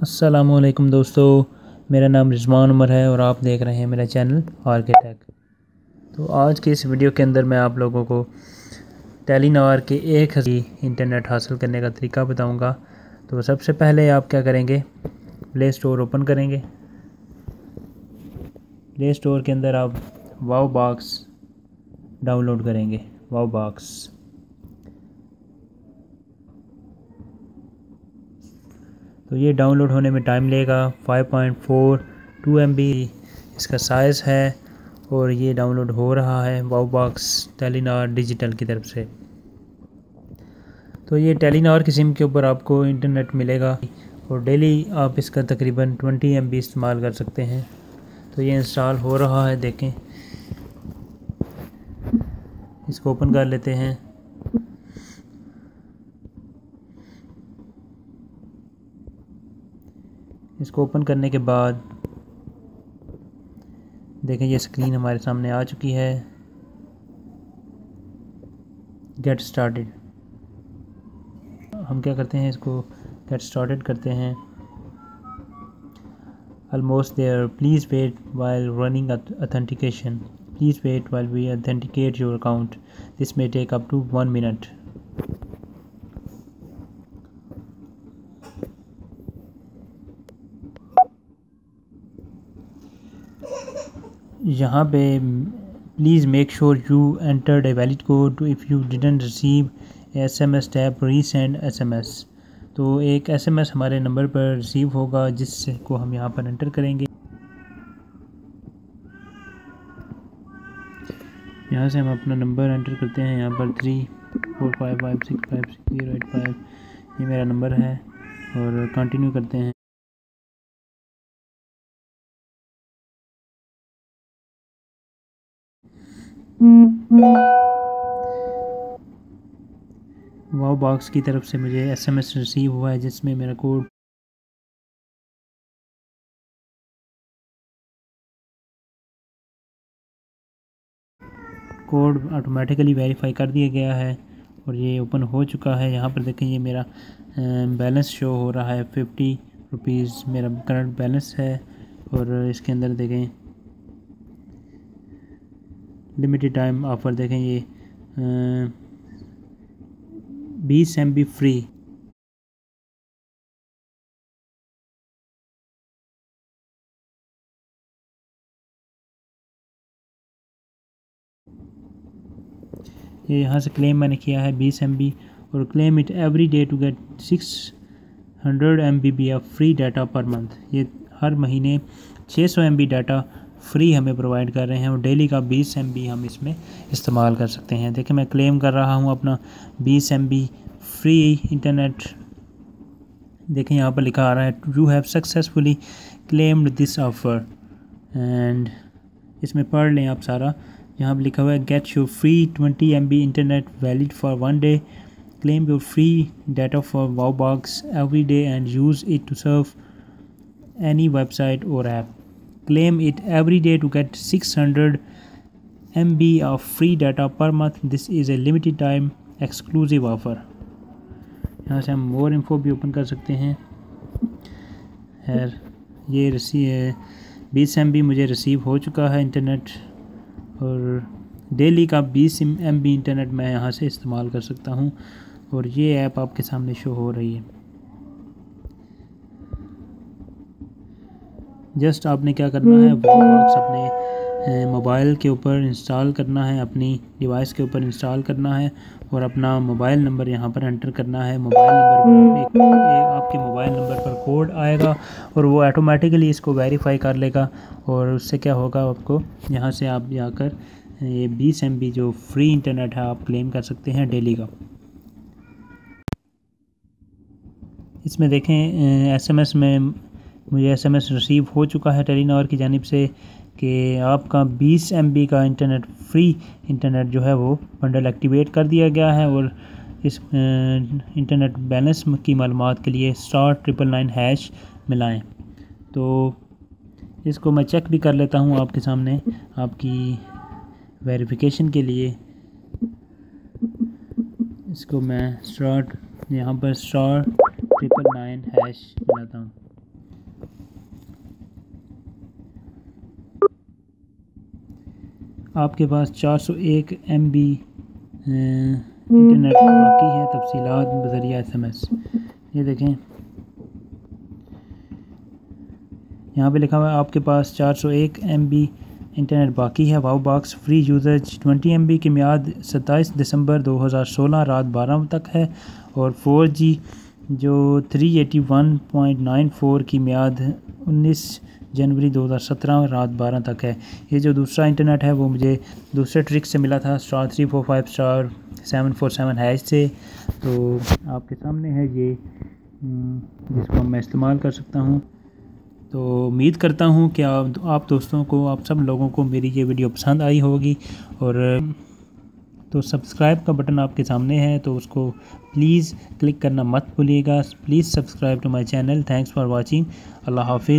अस्सलामुअलैकुम दोस्तों, मेरा नाम रिजवान उमर है और आप देख रहे हैं मेरा चैनल आर्किटेक। तो आज के इस वीडियो के अंदर मैं आप लोगों को टेलीनॉर के एक इंटरनेट हासिल करने का तरीका बताऊंगा। तो सबसे पहले आप क्या करेंगे, प्ले स्टोर ओपन करेंगे। प्ले स्टोर के अंदर आप WowBox डाउनलोड करेंगे। WowBox तो ये डाउनलोड होने में टाइम लेगा। 5.42 MB इसका साइज़ है और ये डाउनलोड हो रहा है WowBox टेलीनॉर डिजिटल की तरफ से। तो ये टेलीनॉर की सिम के ऊपर आपको इंटरनेट मिलेगा और डेली आप इसका तकरीबन 20 MB इस्तेमाल कर सकते हैं। तो ये इंस्टॉल हो रहा है, देखें। इसको ओपन कर लेते हैं। इसको ओपन करने के बाद देखें ये स्क्रीन हमारे सामने आ चुकी है। गेट स्टार्टेड, हम क्या करते हैं, इसको गेट स्टार्टेड करते हैं। Almost there, please wait while running authentication, please wait while we authenticate your account, this may take up to 1 minute. यहाँ पे please make sure you entered a valid code, if you didn't receive SMS tap resend SMS। तो एक SMS हमारे number पर receive होगा जिससे को हम यहाँ पर एंटर करेंगे। यहाँ से हम अपना नंबर एंटर करते हैं। यहाँ पर 3455656085, ये मेरा नंबर है और कंटिन्यू करते हैं। WowBox की तरफ से मुझे SMS रिसीव हुआ है जिसमें मेरा कोड ऑटोमेटिकली वेरीफाई कर दिया गया है और ये ओपन हो चुका है। यहाँ पर देखें ये मेरा बैलेंस शो हो रहा है, 50 रुपीज़ मेरा करंट बैलेंस है। और इसके अंदर देखें लिमिटेड टाइम ऑफ़र, देखें ये 20 MB फ्री। ये यहाँ से क्लेम मैंने किया है 20 MB और claim it every day to get 600 MB of free data per month. ये हर महीने 600 MB डाटा फ्री हमें प्रोवाइड कर रहे हैं और डेली का 20 MB हम इसमें इस्तेमाल कर सकते हैं। देखिए मैं क्लेम कर रहा हूँ अपना 20 MB फ्री इंटरनेट। देखें यहाँ पर लिखा आ रहा है you have successfully claimed this offer, and इसमें पढ़ लें आप सारा। यहाँ पर लिखा हुआ है get your free 20 MB internet valid for 1 day, claim your free data for WowBox every day and use it to serve any website और app, claim it every day to get 600 MB of free data per month, this is a limited time exclusive offer। यहाँ से हम मोर info भी open कर सकते हैं। खैर ये 20 MB मुझे रिसीव हो चुका है इंटरनेट और डेली का 20 MB इंटरनेट मैं यहाँ से इस्तेमाल कर सकता हूँ और ये ऐप आपके सामने शो हो रही है। जस्ट आपने क्या करना है, WowBox अपने मोबाइल के ऊपर इंस्टॉल करना है, अपनी डिवाइस के ऊपर इंस्टॉल करना है और अपना मोबाइल नंबर यहाँ पर एंटर करना है। मोबाइल नंबर पर आपके मोबाइल नंबर पर कोड आएगा और वो ऑटोमेटिकली इसको वेरीफाई कर लेगा और उससे क्या होगा, आपको यहाँ से आप जाकर ये 20 MB जो फ्री इंटरनेट है आप क्लेम कर सकते हैं डेली का। इसमें देखें SMS में मुझे SMS रिसीव हो चुका है टेलीनॉर की जानिब से कि आपका 20 MB का इंटरनेट फ्री इंटरनेट जो है वो बंडल एक्टिवेट कर दिया गया है और इस इंटरनेट बैलेंस की मालूमात के लिए *999# मिलाएं। तो इसको मैं चेक भी कर लेता हूँ आपके सामने आपकी वेरिफिकेशन के लिए। इसको मैं यहाँ पर *999# मिलाता हूँ। आपके पास 401 MB इंटरनेट बाकी है। तफसीलात बज़रिया SMS। ये देखें, यहाँ पे लिखा हुआ है आपके पास 401 MB इंटरनेट बाकी है। Wow box free users 20 MB की मियाद 27 दिसंबर 2016 रात 12 तक है और 4G जो 381.94 की मियाद 19 जनवरी 2017 रात 12 तक है। ये जो दूसरा इंटरनेट है वो मुझे दूसरे ट्रिक से मिला था, *345*747# से। तो आपके सामने है ये, जिसको मैं इस्तेमाल कर सकता हूँ। तो उम्मीद करता हूँ कि आप दोस्तों को, आप सब लोगों को मेरी ये वीडियो पसंद आई होगी। और तो सब्सक्राइब का बटन आपके सामने है, तो उसको प्लीज़ क्लिक करना मत भूलिएगा। Please subscribe to my channel. Thanks for watching. अल्लाह हाफिज़।